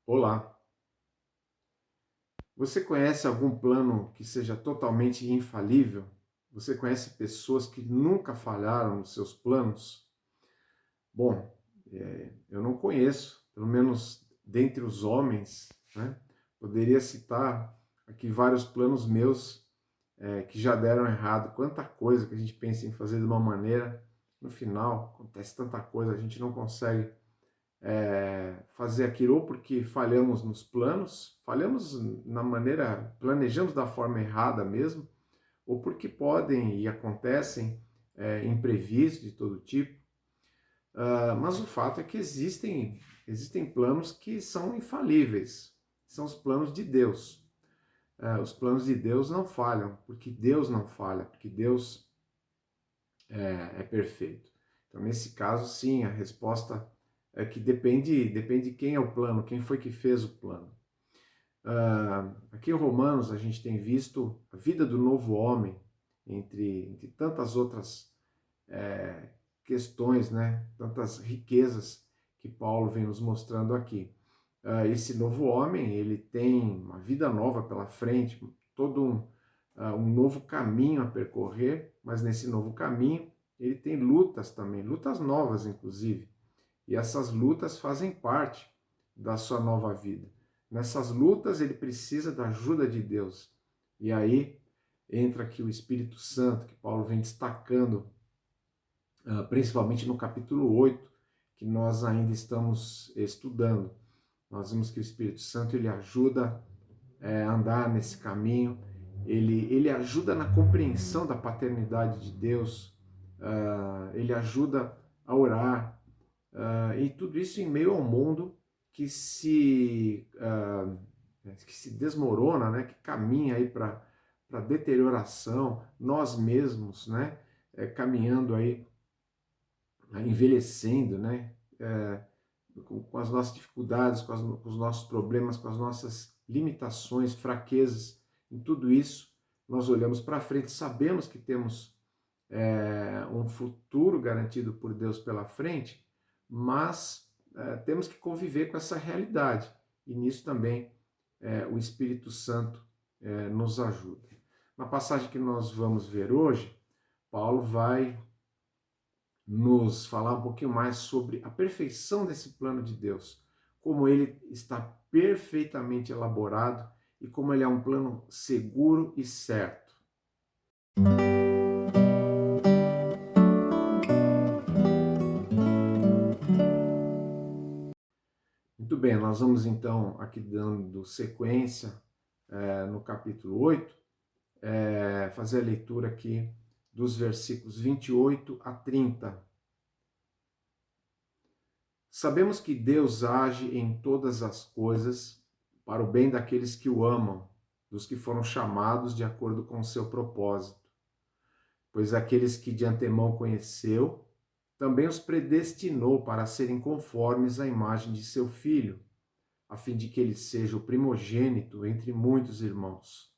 Olá, você conhece algum plano que seja totalmente infalível? Você conhece pessoas que nunca falharam nos seus planos? Bom, eu não conheço, pelo menos dentre os homens, né? Poderia citar aqui vários planos meus que já deram errado. Quanta coisa que a gente pensa em fazer de uma maneira, no final acontece tanta coisa, a gente não consegue fazer aquilo ou porque falhamos nos planos, falhamos na maneira, planejamos da forma errada mesmo, ou porque podem e acontecem imprevistos de todo tipo. Mas o fato é que existem planos que são infalíveis, são os planos de Deus. Os planos de Deus não falham, porque Deus não falha, porque Deus é perfeito. Então, nesse caso, sim, a resposta é que depende de quem é o plano, quem foi que fez o plano. Aqui em Romanos, a gente tem visto a vida do novo homem, entre tantas outras questões, né? Tantas riquezas que Paulo vem nos mostrando aqui. Esse novo homem, ele tem uma vida nova pela frente, todo um novo caminho a percorrer, mas nesse novo caminho ele tem lutas também, lutas novas inclusive, e essas lutas fazem parte da sua nova vida. Nessas lutas ele precisa da ajuda de Deus, e aí entra aqui o Espírito Santo, que Paulo vem destacando, principalmente no capítulo 8, que nós ainda estamos estudando. Nós vimos que o Espírito Santo ele ajuda a andar nesse caminho, ele ajuda na compreensão da paternidade de Deus, ele ajuda a orar, e tudo isso em meio ao mundo que se desmorona, né, que caminha aí para deterioração, nós mesmos, né, caminhando aí, envelhecendo, né, com as nossas dificuldades, com os nossos problemas, com as nossas limitações, fraquezas, em tudo isso, nós olhamos para frente, sabemos que temos um futuro garantido por Deus pela frente, mas temos que conviver com essa realidade. E nisso também o Espírito Santo nos ajuda. Na passagem que nós vamos ver hoje, Paulo vai nos falar um pouquinho mais sobre a perfeição desse plano de Deus, como ele está perfeitamente elaborado e como ele é um plano seguro e certo. Muito bem, nós vamos então aqui dando sequência no capítulo 8, fazer a leitura aqui dos versículos 28 a 30. Sabemos que Deus age em todas as coisas para o bem daqueles que o amam, dos que foram chamados de acordo com o seu propósito. Pois aqueles que de antemão conheceu, também os predestinou para serem conformes à imagem de seu Filho, a fim de que ele seja o primogênito entre muitos irmãos.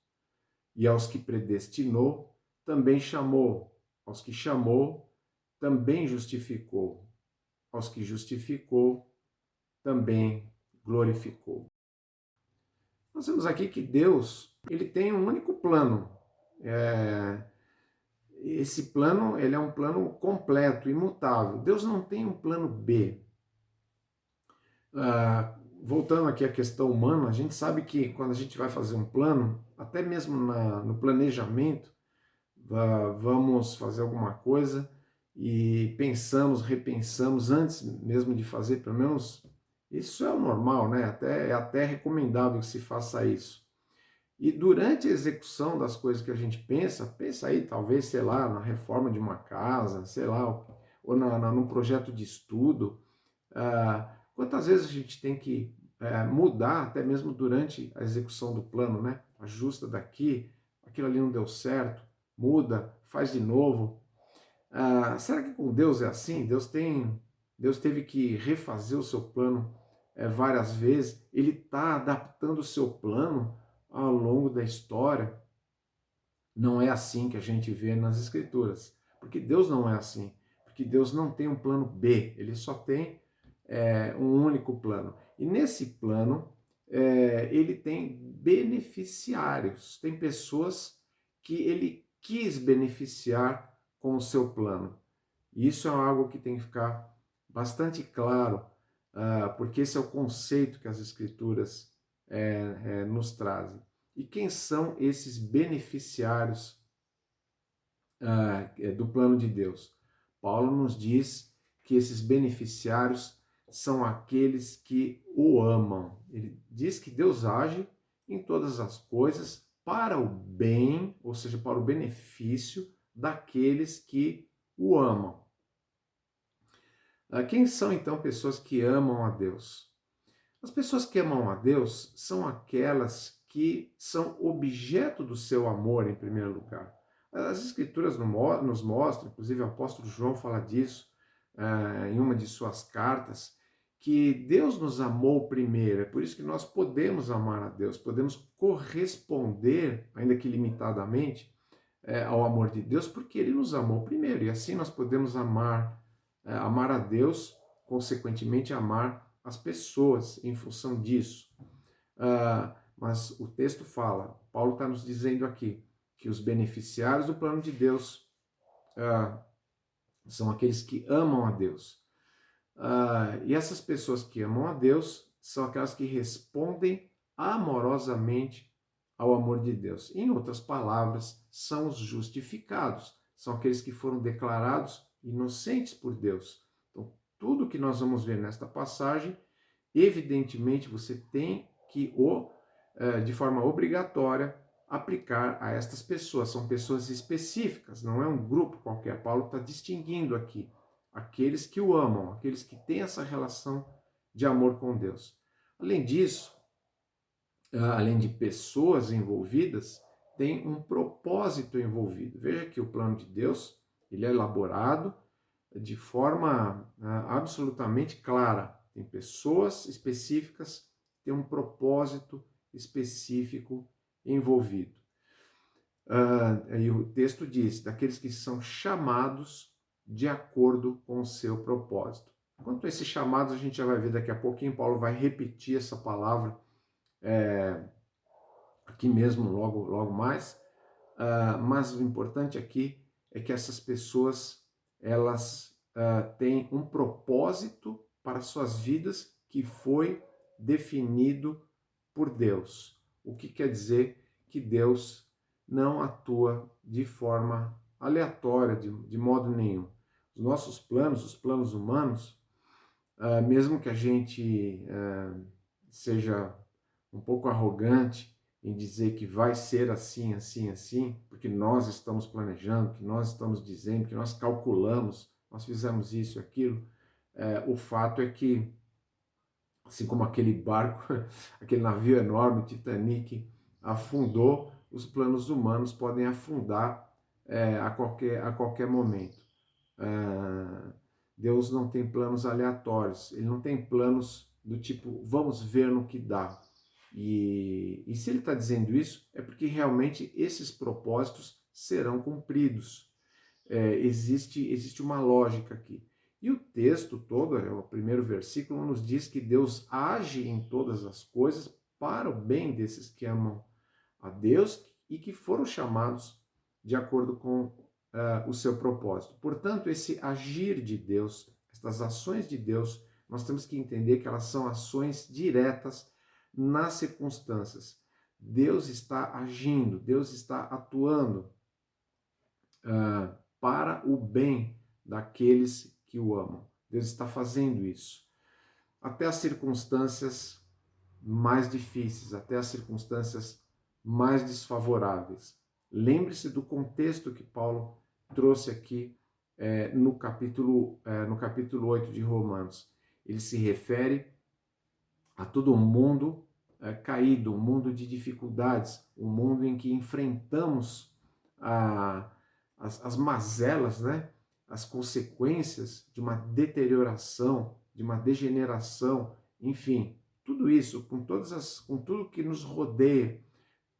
E aos que predestinou, também chamou. Aos que chamou, também justificou. Aos que justificou, também glorificou. Nós vemos aqui que Deus, ele tem um único plano. Esse plano, ele é um plano completo, imutável. Deus não tem um plano B. Voltando aqui à questão humana, a gente sabe que quando a gente vai fazer um plano, até mesmo no planejamento, vamos fazer alguma coisa e pensamos, repensamos antes mesmo de fazer, pelo menos isso é o normal, né? É até recomendável que se faça isso. E durante a execução das coisas que a gente pensa aí, talvez, sei lá, na reforma de uma casa, sei lá, ou num projeto de estudo. Quantas vezes a gente tem que mudar, até mesmo durante a execução do plano, né? Ajusta daqui, aquilo ali não deu certo, muda, faz de novo. Será que com Deus é assim? Deus teve que refazer o seu plano várias vezes. Ele está adaptando o seu plano ao longo da história. Não é assim que a gente vê nas Escrituras, porque Deus não é assim, porque Deus não tem um plano B, ele só tem um único plano. E nesse plano, ele tem beneficiários, tem pessoas que ele quis beneficiar com o seu plano. Isso é algo que tem que ficar bastante claro, porque esse é o conceito que as Escrituras nos trazem. E quem são esses beneficiários do plano de Deus? Paulo nos diz que esses beneficiários são aqueles que o amam. Ele diz que Deus age em todas as coisas para o bem, ou seja, para o benefício daqueles que o amam. Quem são então pessoas que amam a Deus? As pessoas que amam a Deus são aquelas que são objeto do seu amor em primeiro lugar. As Escrituras nos mostram, inclusive o apóstolo João fala disso em uma de suas cartas, que Deus nos amou primeiro. É por isso que nós podemos amar a Deus, podemos corresponder, ainda que limitadamente, ao amor de Deus, porque Ele nos amou primeiro. E assim nós podemos amar a Deus, consequentemente amar as pessoas em função disso. Mas o texto fala, Paulo está nos dizendo aqui, que os beneficiários do plano de Deus são aqueles que amam a Deus. E essas pessoas que amam a Deus são aquelas que respondem amorosamente ao amor de Deus. Em outras palavras, são os justificados, são aqueles que foram declarados inocentes por Deus. Então, tudo que nós vamos ver nesta passagem, evidentemente você tem que, de forma obrigatória, aplicar a estas pessoas. São pessoas específicas, não é um grupo qualquer. Paulo está distinguindo aqui aqueles que o amam, aqueles que têm essa relação de amor com Deus. Além disso, além de pessoas envolvidas, tem um propósito envolvido. Veja que o plano de Deus, ele é elaborado de forma absolutamente clara. Tem pessoas específicas, tem um propósito específico envolvido. E o texto diz, daqueles que são chamados de acordo com o seu propósito. Quanto a esses chamados, a gente já vai ver daqui a pouquinho, Paulo vai repetir essa palavra aqui mesmo, logo mais. Mas o importante aqui é que essas pessoas, elas têm um propósito para suas vidas que foi definido por Deus. O que quer dizer que Deus não atua de forma aleatória, de modo nenhum. Os nossos planos, os planos humanos, mesmo que a gente seja um pouco arrogante em dizer que vai ser assim, assim, assim, porque nós estamos planejando, que nós estamos dizendo, que nós calculamos, nós fizemos isso, aquilo, o fato é que, assim como aquele barco, aquele navio enorme, Titanic, afundou, os planos humanos podem afundar a qualquer momento. Deus não tem planos aleatórios, ele não tem planos do tipo, vamos ver no que dá. E se ele está dizendo isso, é porque realmente esses propósitos serão cumpridos. Existe uma lógica aqui. E o texto todo, o primeiro versículo, nos diz que Deus age em todas as coisas para o bem desses que amam a Deus e que foram chamados de acordo com o seu propósito. Portanto, esse agir de Deus, estas ações de Deus, nós temos que entender que elas são ações diretas nas circunstâncias. Deus está agindo, Deus está atuando para o bem daqueles que o amam. Deus está fazendo isso. Até as circunstâncias mais difíceis, até as circunstâncias mais desfavoráveis. Lembre-se do contexto que Paulo trouxe aqui no capítulo 8 de Romanos. Ele se refere a todo um mundo caído, um mundo de dificuldades, um mundo em que enfrentamos as mazelas, né? As consequências de uma deterioração, de uma degeneração, enfim, tudo isso, com tudo que nos rodeia,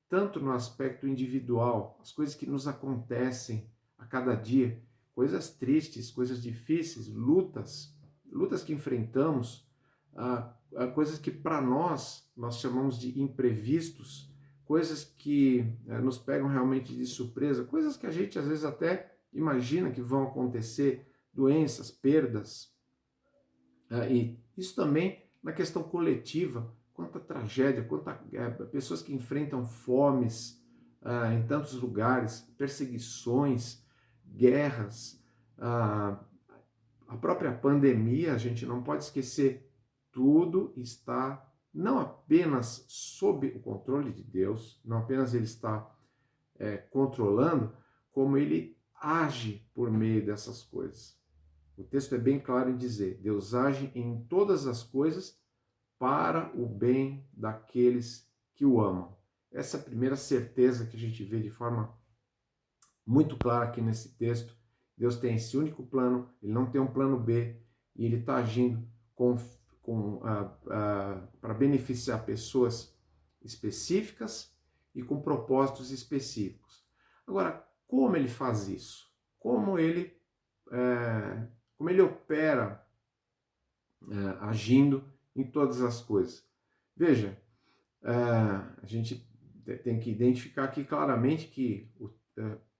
tanto no aspecto individual, as coisas que nos acontecem a cada dia, coisas tristes, coisas difíceis, lutas que enfrentamos, coisas que para nós chamamos de imprevistos, coisas que nos pegam realmente de surpresa, coisas que a gente às vezes até imagina que vão acontecer, doenças, perdas, e isso também na questão coletiva, quanta tragédia, pessoas que enfrentam fomes em tantos lugares, perseguições, guerras, ah, a própria pandemia, a gente não pode esquecer, tudo está não apenas sob o controle de Deus, não apenas ele está controlando, como ele age por meio dessas coisas. O texto é bem claro em dizer: Deus age em todas as coisas para o bem daqueles que o amam. Essa é a primeira certeza que a gente vê de forma muito clara aqui nesse texto. Deus tem esse único plano, ele não tem um plano B, e ele está agindo para beneficiar pessoas específicas e com propósitos específicos. Agora, como ele faz isso? Como ele opera agindo em todas as coisas? Veja, a gente tem que identificar aqui claramente que,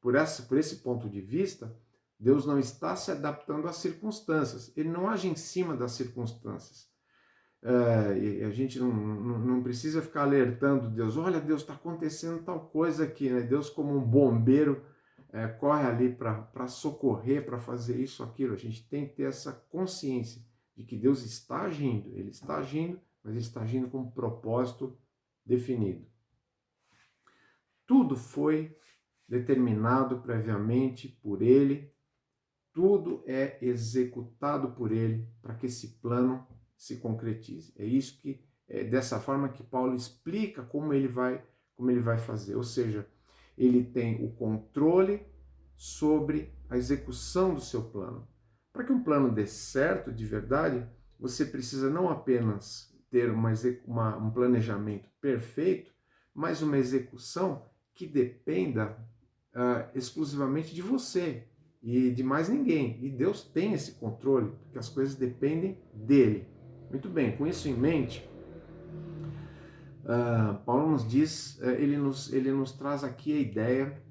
por esse ponto de vista, Deus não está se adaptando às circunstâncias, ele não age em cima das circunstâncias. E a gente não precisa ficar alertando Deus, olha, Deus, está acontecendo tal coisa aqui, né? Deus, como um bombeiro, corre ali para socorrer, para fazer isso, aquilo. A gente tem que ter essa consciência de que Deus está agindo, ele está agindo, mas ele está agindo com um propósito definido. Tudo foi determinado previamente por ele, tudo é executado por ele para que esse plano se concretize. É dessa forma que Paulo explica como ele vai fazer. Ou seja, ele tem o controle sobre a execução do seu plano. Para que um plano dê certo de verdade, você precisa não apenas ter um planejamento perfeito, mas uma execução que dependa exclusivamente de você e de mais ninguém. E Deus tem esse controle, porque as coisas dependem dele. Muito bem, com isso em mente, Paulo nos diz, ele nos traz aqui a ideia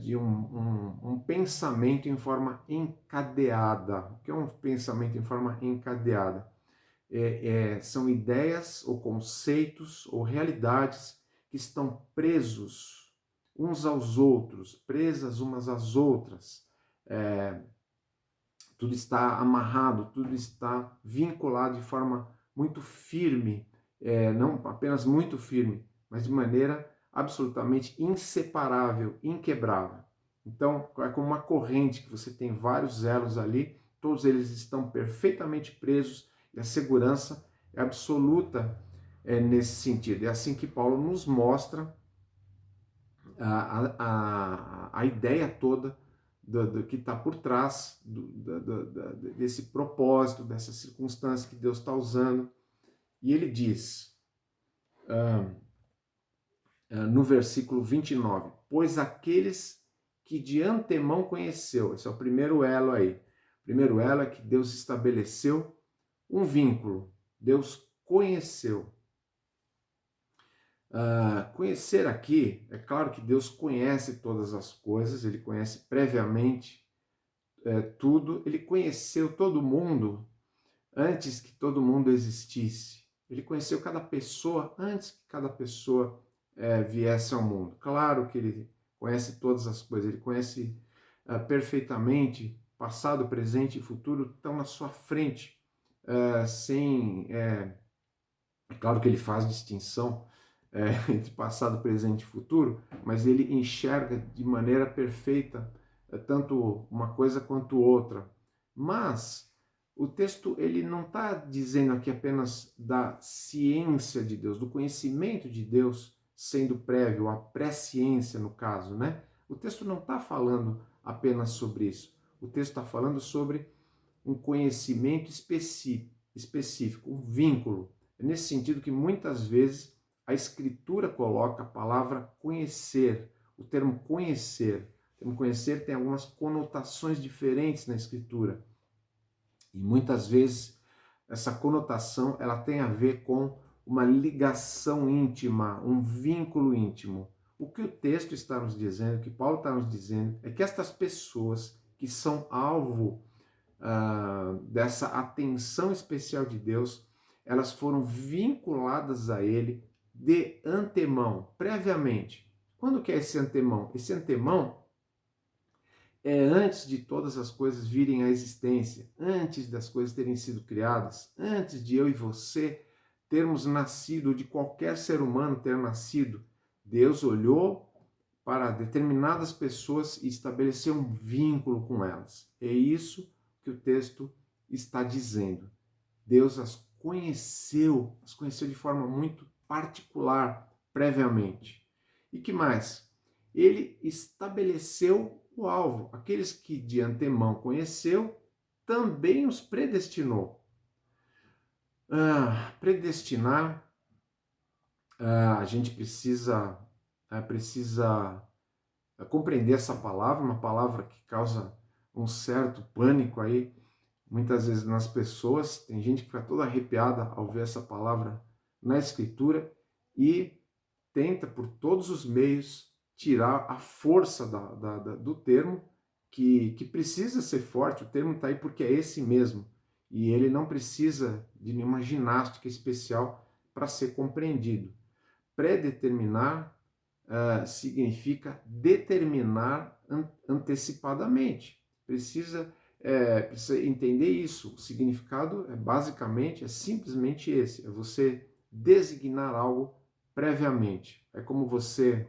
de um pensamento em forma encadeada. O que é um pensamento em forma encadeada? São ideias ou conceitos ou realidades que estão presos uns aos outros, presas umas às outras. Tudo está amarrado, tudo está vinculado de forma muito firme, não apenas muito firme, mas de maneira absolutamente inseparável, inquebrável. Então, é como uma corrente que você tem vários elos ali, todos eles estão perfeitamente presos e a segurança é absoluta nesse sentido. É assim que Paulo nos mostra a ideia toda do que está por trás desse propósito, dessa circunstância que Deus está usando. E ele diz, no versículo 29, pois aqueles que de antemão conheceu, esse é o primeiro elo aí. O primeiro elo é que Deus estabeleceu um vínculo, Deus conheceu. Conhecer aqui, é claro que Deus conhece todas as coisas, ele conhece previamente tudo, ele conheceu todo mundo antes que todo mundo existisse. Ele conheceu cada pessoa antes que cada pessoa viesse ao mundo. Claro que ele conhece todas as coisas, ele conhece perfeitamente passado, presente e futuro estão na sua frente, é claro que ele faz distinção entre passado, presente e futuro, mas ele enxerga de maneira perfeita tanto uma coisa quanto outra. Mas o texto ele não está dizendo aqui apenas da ciência de Deus, do conhecimento de Deus sendo prévio, a presciência no caso, né? O texto não está falando apenas sobre isso. O texto está falando sobre um conhecimento específico, um vínculo. É nesse sentido que muitas vezes a Escritura coloca a palavra conhecer, o termo conhecer. O termo conhecer tem algumas conotações diferentes na Escritura. E muitas vezes essa conotação, ela tem a ver com uma ligação íntima, um vínculo íntimo. O que o texto está nos dizendo, o que Paulo está nos dizendo, é que estas pessoas que são alvo dessa atenção especial de Deus, elas foram vinculadas a Ele de antemão, previamente. Quando que é esse antemão? Esse antemão é antes de todas as coisas virem à existência, antes das coisas terem sido criadas, antes de eu e você termos nascido, de qualquer ser humano ter nascido. Deus olhou para determinadas pessoas e estabeleceu um vínculo com elas. É isso que o texto está dizendo. Deus as conheceu de forma muito particular, previamente. E que mais? Ele estabeleceu o alvo. Aqueles que de antemão conheceu, também os predestinou. Predestinar, a gente precisa compreender essa palavra, uma palavra que causa um certo pânico aí, muitas vezes nas pessoas. Tem gente que fica toda arrepiada ao ver essa palavra na Escritura e tenta por todos os meios tirar a força do termo, que precisa ser forte. O termo está aí porque é esse mesmo, e ele não precisa de nenhuma ginástica especial para ser compreendido. Predeterminar significa determinar antecipadamente. Precisa entender isso. O significado basicamente é simplesmente esse: é você designar algo previamente. É como você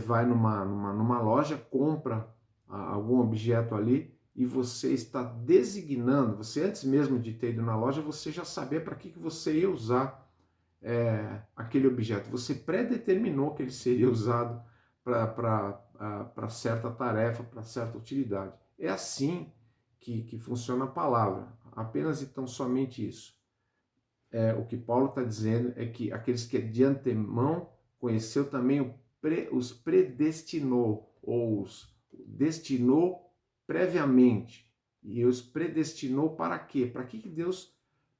vai numa loja, compra algum objeto ali e você está designando. Você, antes mesmo de ter ido na loja, você já sabia para que você ia usar aquele objeto. Você predeterminou que ele seria usado para certa tarefa, para certa utilidade. É assim que funciona a palavra, apenas e tão somente isso. O que Paulo está dizendo é que aqueles que de antemão conheceu também os predestinou, ou os destinou previamente. E os predestinou para quê? Para que Deus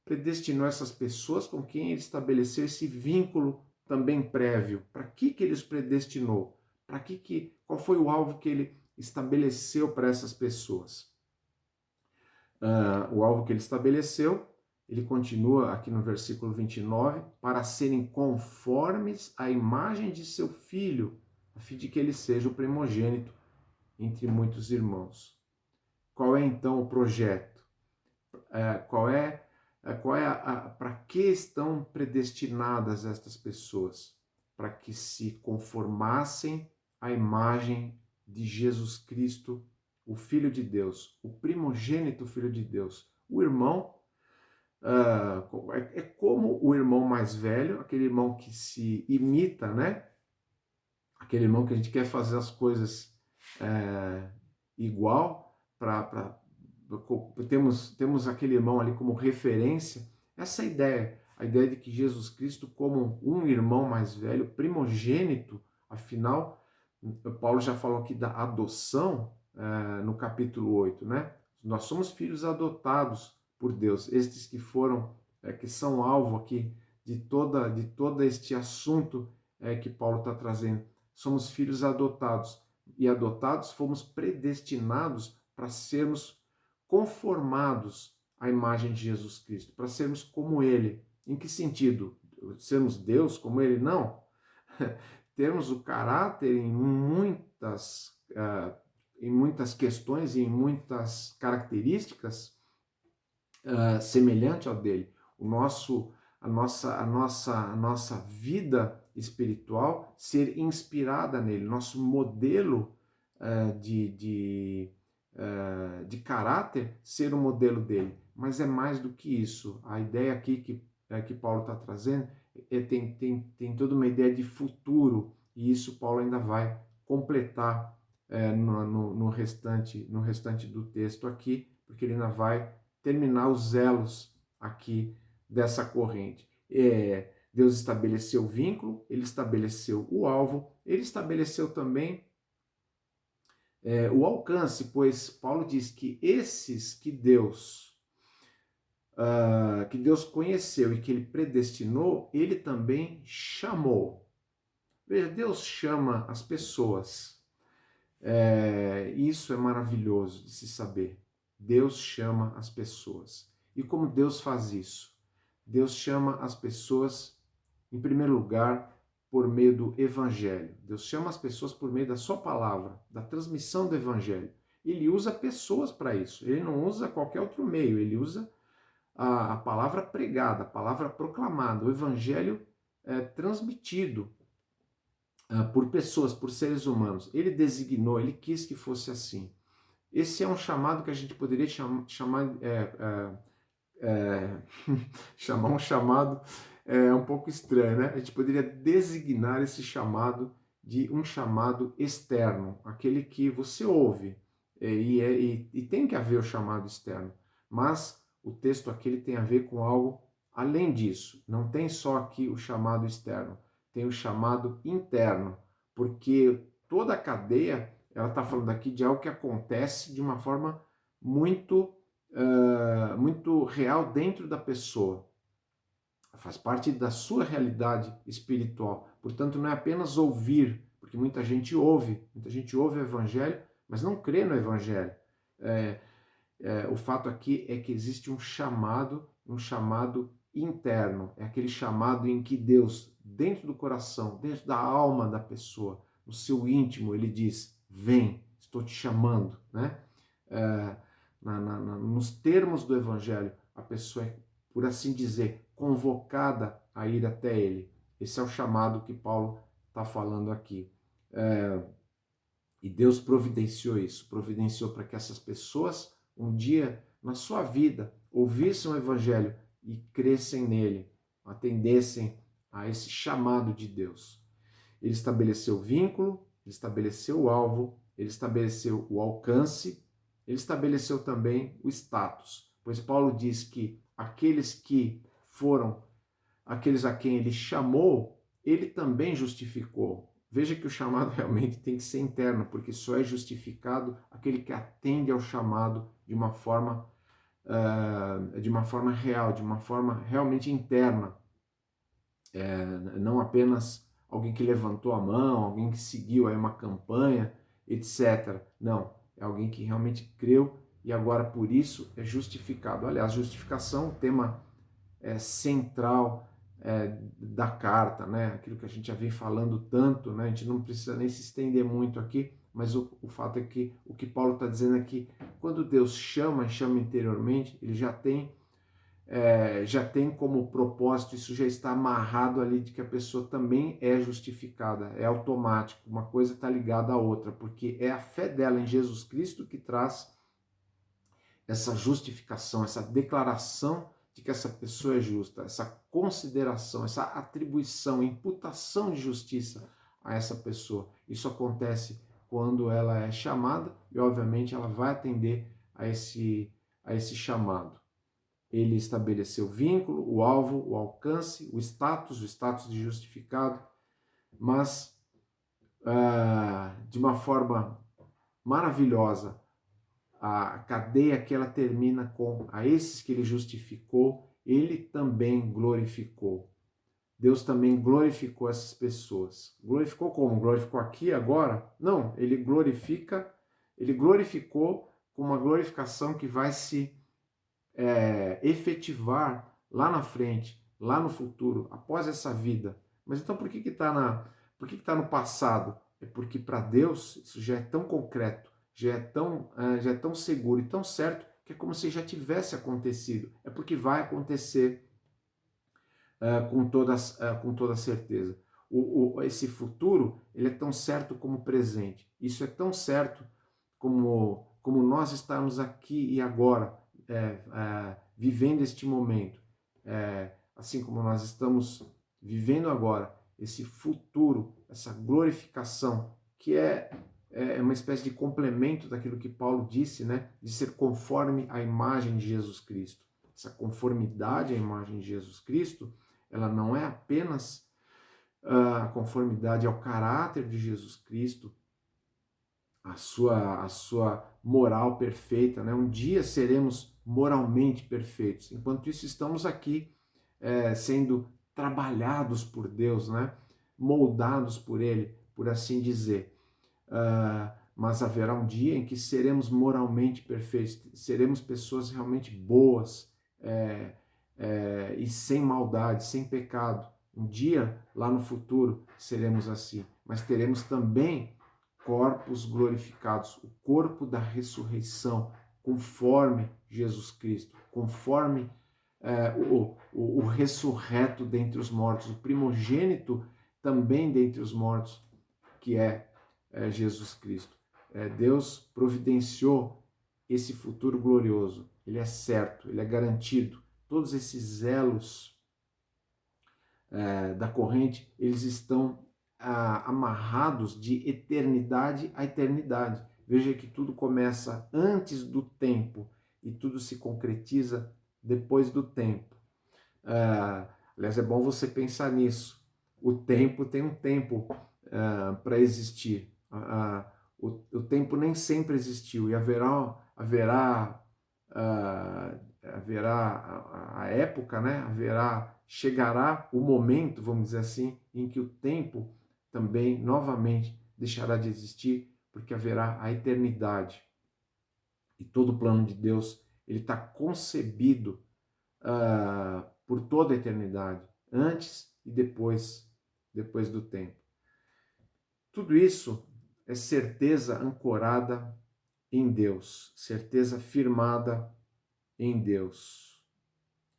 predestinou essas pessoas com quem ele estabeleceu esse vínculo também prévio? Para que ele os predestinou? Qual foi o alvo que ele estabeleceu para essas pessoas? O alvo que ele estabeleceu, ele continua aqui no versículo 29, para serem conformes à imagem de seu filho, a fim de que ele seja o primogênito entre muitos irmãos. Qual é então o projeto? Para que estão predestinadas estas pessoas? Para que se conformassem à imagem de Jesus Cristo, o Filho de Deus, o primogênito Filho de Deus. O irmão é como o irmão mais velho, aquele irmão que se imita, né? Aquele irmão que a gente quer fazer as coisas igual, temos aquele irmão ali como referência. Essa ideia, a ideia de que Jesus Cristo, como um irmão mais velho, primogênito, afinal, Paulo já falou aqui da adoção no capítulo 8, né? Nós somos filhos adotados por Deus, estes que são alvo aqui de todo este assunto que Paulo está trazendo. Somos filhos adotados, e adotados fomos predestinados para sermos conformados à imagem de Jesus Cristo, para sermos como Ele. Em que sentido? Sermos Deus como Ele? Não. Termos o caráter em muitas questões e em muitas características semelhante ao dele. A nossa vida espiritual ser inspirada nele, nosso modelo de caráter ser o modelo dele. Mas é mais do que isso. A ideia aqui que Paulo está trazendo tem toda uma ideia de futuro, e isso Paulo ainda vai completar no restante do texto aqui, porque ele ainda vai terminar os elos aqui dessa corrente. Deus estabeleceu o vínculo, ele estabeleceu o alvo, ele estabeleceu também o alcance, pois Paulo diz que esses que Deus que Deus conheceu e que ele predestinou, ele também chamou. Veja, Deus chama as pessoas. Isso é maravilhoso de se saber. Deus chama as pessoas. E como Deus faz isso? Deus chama as pessoas, em primeiro lugar, por meio do Evangelho. Deus chama as pessoas por meio da sua palavra, da transmissão do Evangelho. Ele usa pessoas para isso. Ele não usa qualquer outro meio. Ele usa a palavra pregada, a palavra proclamada, o Evangelho transmitido por pessoas, por seres humanos. Ele designou, ele quis que fosse assim. Esse é um chamado que a gente poderia chamar, chamar um chamado um pouco estranho, né? A gente poderia designar esse chamado de um chamado externo, aquele que você ouve, e tem que haver o chamado externo, mas o texto aqui ele tem a ver com algo além disso. Não tem só aqui o chamado externo, tem o chamado interno, porque toda a cadeia, ela está falando aqui de algo que acontece de uma forma muito, muito real dentro da pessoa. Faz parte da sua realidade espiritual. Portanto, não é apenas ouvir, porque muita gente ouve o Evangelho, mas não crê no Evangelho. O fato aqui é que existe um chamado interno. É aquele chamado em que Deus, dentro do coração, dentro da alma da pessoa, no seu íntimo, ele diz: vem, estou te chamando, né? Nos termos do Evangelho, a pessoa é, por assim dizer, convocada a ir até ele. Esse é o chamado que Paulo está falando aqui. E Deus providenciou isso, providenciou para que essas pessoas, um dia, na sua vida, ouvissem o Evangelho e crescem nele, atendessem a esse chamado de Deus. Ele estabeleceu o vínculo, ele estabeleceu o alvo, ele estabeleceu o alcance, ele estabeleceu também o status, pois Paulo diz que aqueles que foram, aqueles a quem ele chamou, ele também justificou. Veja que o chamado realmente tem que ser interno, porque só é justificado aquele que atende ao chamado de uma forma real, de uma forma realmente interna, não apenas alguém que levantou a mão, alguém que seguiu aí uma campanha, etc. Não, é alguém que realmente creu e agora por isso é justificado. Aliás, justificação, tema central da carta, né? Aquilo que a gente já vem falando tanto, né? A gente não precisa nem se estender muito aqui, mas o fato é que o que Paulo está dizendo é que quando Deus chama interiormente, ele já tem como propósito, isso já está amarrado ali de que a pessoa também é justificada, é automático, uma coisa está ligada à outra, porque é a fé dela em Jesus Cristo que traz essa justificação, essa declaração de que essa pessoa é justa, essa consideração, essa atribuição, imputação de justiça a essa pessoa. Isso acontece quando ela é chamada e, obviamente, ela vai atender a esse chamado. Ele estabeleceu o vínculo, o alvo, o alcance, o status de justificado, mas de uma forma maravilhosa, a cadeia que ela termina com a esses que ele justificou, ele também glorificou. Deus também glorificou essas pessoas. Glorificou como? Glorificou aqui agora? Não, ele glorificou com uma glorificação que vai se efetivar lá na frente, lá no futuro, após essa vida. Mas então por que tá no passado? É porque para Deus isso já é tão concreto, já é tão seguro e tão certo que é como se já tivesse acontecido. É porque vai acontecer com toda certeza. Esse futuro ele é tão certo como o presente. Isso é tão certo como nós estamos aqui e agora, vivendo este momento. Assim como nós estamos vivendo agora, esse futuro, essa glorificação, que é uma espécie de complemento daquilo que Paulo disse, né, de ser conforme à imagem de Jesus Cristo. Essa conformidade à imagem de Jesus Cristo, ela não é apenas a conformidade ao caráter de Jesus Cristo, a sua moral perfeita, né? Um dia seremos moralmente perfeitos. Enquanto isso, estamos aqui sendo trabalhados por Deus, né? Moldados por Ele, por assim dizer. Mas haverá um dia em que seremos moralmente perfeitos, seremos pessoas realmente boas e sem maldade, sem pecado. Um dia, lá no futuro, seremos assim, mas teremos também corpos glorificados, o corpo da ressurreição, conforme Jesus Cristo, conforme o ressurreto dentre os mortos, o primogênito também dentre os mortos, que é Jesus Cristo. Deus providenciou esse futuro glorioso, ele é certo, ele é garantido. Todos esses elos da corrente, eles estão amarrados de eternidade a eternidade. Veja que tudo começa antes do tempo e tudo se concretiza depois do tempo. Aliás, é bom você pensar nisso. O tempo tem um tempo para existir. O tempo nem sempre existiu e haverá a época, né? Chegará o momento, vamos dizer assim, em que o tempo também novamente deixará de existir, porque haverá a eternidade. E todo o plano de Deus, ele está concebido por toda a eternidade, antes e depois do tempo. Tudo isso é certeza ancorada em Deus, certeza firmada em Deus.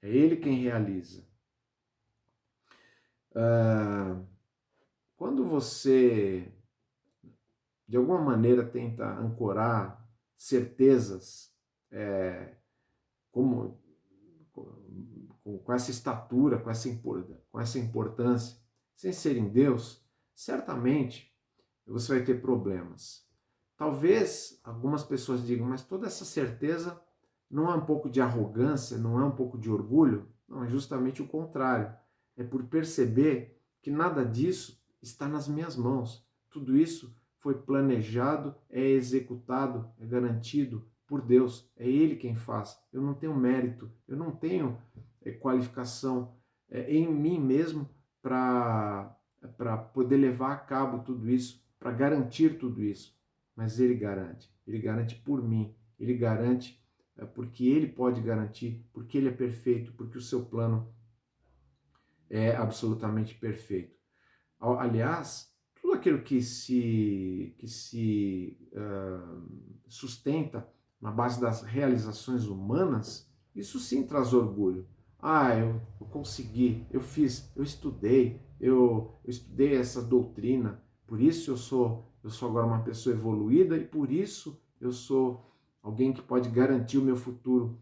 É Ele quem realiza. Quando você, de alguma maneira, tenta ancorar certezas como com essa estatura, com essa importância, sem ser em Deus, certamente você vai ter problemas. Talvez algumas pessoas digam, mas toda essa certeza não é um pouco de arrogância, não é um pouco de orgulho? Não, é justamente o contrário. É por perceber que nada disso está nas minhas mãos. Tudo isso foi planejado, é executado, é garantido por Deus. É Ele quem faz. Eu não tenho mérito, eu não tenho qualificação em mim mesmo para poder levar a cabo tudo isso, para garantir tudo isso. Mas Ele garante por mim, Ele garante porque Ele pode garantir, porque Ele é perfeito, porque o seu plano é absolutamente perfeito. Aliás, tudo aquilo que se sustenta na base das realizações humanas, isso sim traz orgulho. Eu consegui, eu fiz, eu estudei essa doutrina, por isso eu sou agora uma pessoa evoluída e por isso eu sou alguém que pode garantir o meu futuro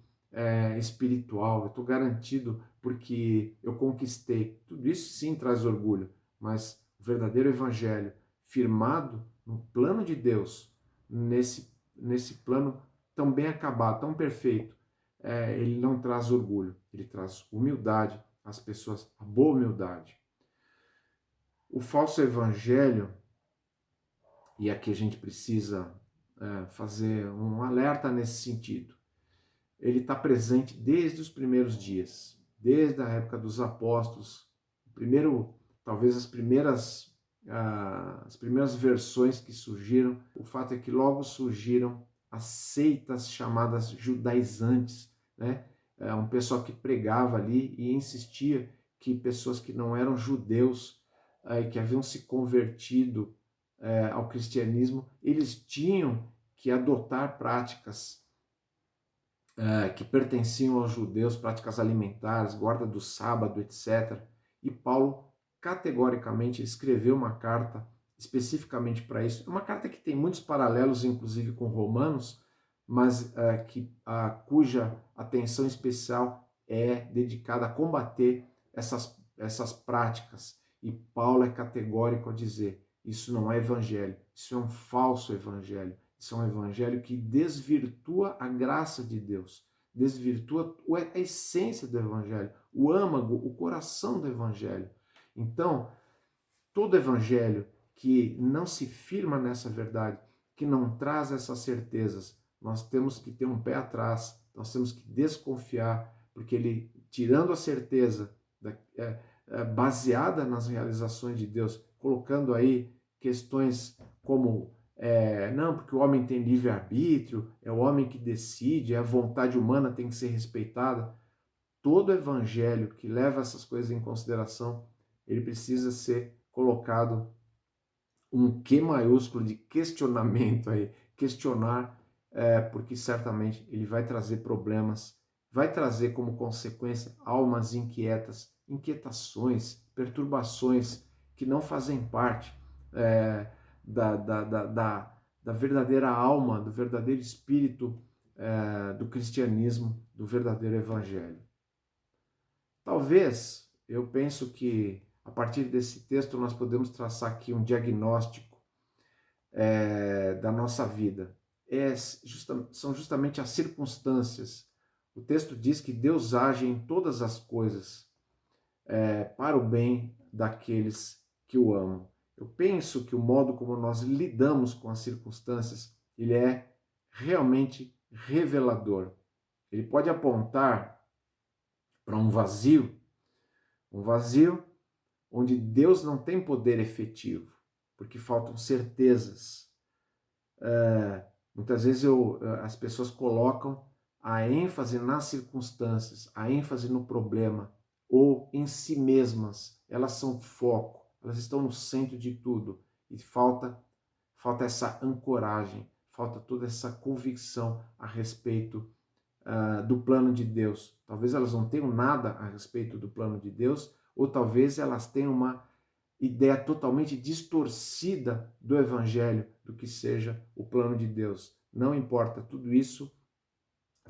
espiritual. Eu estou garantido porque eu conquistei. Tudo isso sim traz orgulho, mas o verdadeiro evangelho, firmado no plano de Deus, nesse plano tão bem acabado, tão perfeito, ele não traz orgulho, ele traz humildade às pessoas, a boa humildade. O falso evangelho, e aqui a gente precisa fazer um alerta nesse sentido, ele está presente desde os primeiros dias, desde a época dos apóstolos, talvez as primeiras versões que surgiram. O fato é que logo surgiram as seitas chamadas judaizantes, né? Um pessoal que pregava ali e insistia que pessoas que não eram judeus e que haviam se convertido ao cristianismo, eles tinham que adotar práticas que pertenciam aos judeus, práticas alimentares, guarda do sábado, etc. E Paulo categoricamente escreveu uma carta especificamente para isso. É uma carta que tem muitos paralelos, inclusive com Romanos, mas cuja atenção especial é dedicada a combater essas práticas. E Paulo é categórico a dizer: isso não é evangelho, isso é um falso evangelho. Isso é um evangelho que desvirtua a graça de Deus, desvirtua a essência do evangelho, o âmago, o coração do evangelho. Então, todo evangelho que não se firma nessa verdade, que não traz essas certezas, nós temos que ter um pé atrás, nós temos que desconfiar, porque ele, tirando a certeza baseada nas realizações de Deus, colocando aí questões como não, porque o homem tem livre-arbítrio, é o homem que decide, a vontade humana tem que ser respeitada. Todo evangelho que leva essas coisas em consideração, ele precisa ser colocado um Q maiúsculo de questionamento aí, questionar, porque certamente ele vai trazer problemas, vai trazer como consequência almas inquietas, inquietações, perturbações que não fazem parte da verdadeira alma, do verdadeiro espírito do cristianismo, do verdadeiro evangelho. Talvez, eu penso que a partir desse texto nós podemos traçar aqui um diagnóstico da nossa vida. São justamente as circunstâncias. O texto diz que Deus age em todas as coisas para o bem daqueles que o amam. Eu penso que o modo como nós lidamos com as circunstâncias, ele é realmente revelador. Ele pode apontar para um vazio onde Deus não tem poder efetivo, porque faltam certezas. Muitas vezes as pessoas colocam a ênfase nas circunstâncias, a ênfase no problema, ou em si mesmas. Elas são foco, elas estão no centro de tudo. E falta essa ancoragem, falta toda essa convicção a respeito do plano de Deus. Talvez elas não tenham nada a respeito do plano de Deus, ou talvez elas tenham uma ideia totalmente distorcida do evangelho, do que seja o plano de Deus. Não importa, tudo isso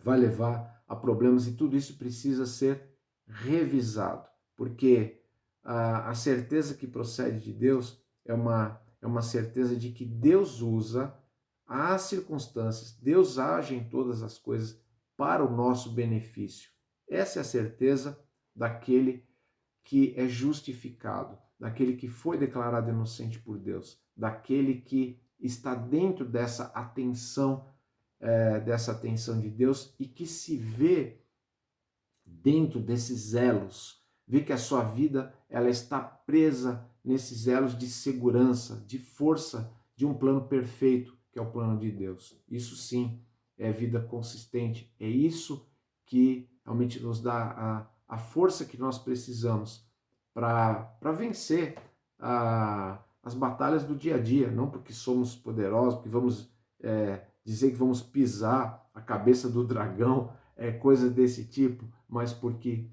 vai levar a problemas e tudo isso precisa ser revisado, porque a certeza que procede de Deus é uma certeza de que Deus usa as circunstâncias, Deus age em todas as coisas para o nosso benefício. Essa é a certeza daquele que é justificado, daquele que foi declarado inocente por Deus, daquele que está dentro dessa atenção de Deus e que se vê dentro desses elos, vê que a sua vida ela está presa nesses elos de segurança, de força, de um plano perfeito, que é o plano de Deus. Isso sim é vida consistente, é isso que realmente nos dá a força que nós precisamos para vencer as batalhas do dia a dia, não porque somos poderosos, porque vamos dizer que vamos pisar a cabeça do dragão, coisas desse tipo, mas porque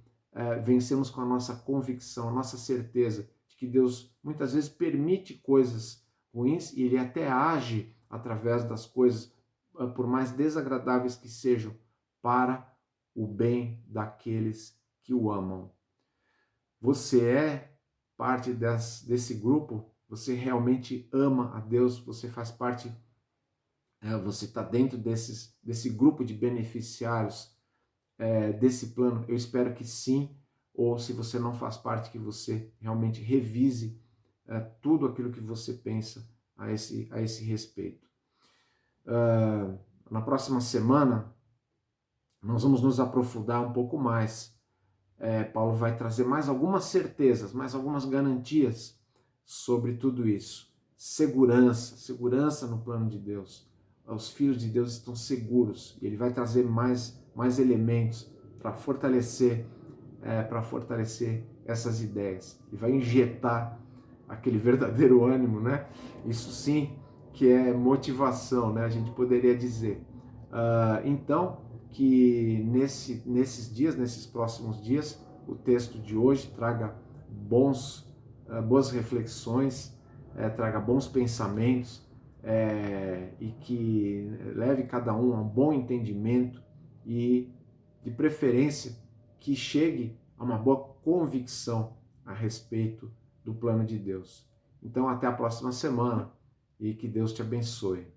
vencemos com a nossa convicção, a nossa certeza de que Deus muitas vezes permite coisas ruins e Ele até age através das coisas, por mais desagradáveis que sejam, para o bem daqueles que o amam. Você é parte desse grupo? Você realmente ama a Deus? Você faz parte, você está dentro desse grupo de beneficiários desse plano? Eu espero que sim, ou se você não faz parte, que você realmente revise tudo aquilo que você pensa a esse respeito. Na próxima semana, nós vamos nos aprofundar um pouco mais. Paulo vai trazer mais algumas certezas, mais algumas garantias sobre tudo isso. Segurança no plano de Deus. Os filhos de Deus estão seguros e ele vai trazer mais elementos para fortalecer essas ideias. Ele vai injetar aquele verdadeiro ânimo, né? Isso sim que é motivação, né? A gente poderia dizer. Então, que nesses próximos dias, o texto de hoje traga boas reflexões, traga bons pensamentos e que leve cada um a um bom entendimento e, de preferência, que chegue a uma boa convicção a respeito do plano de Deus. Então, até a próxima semana e que Deus te abençoe.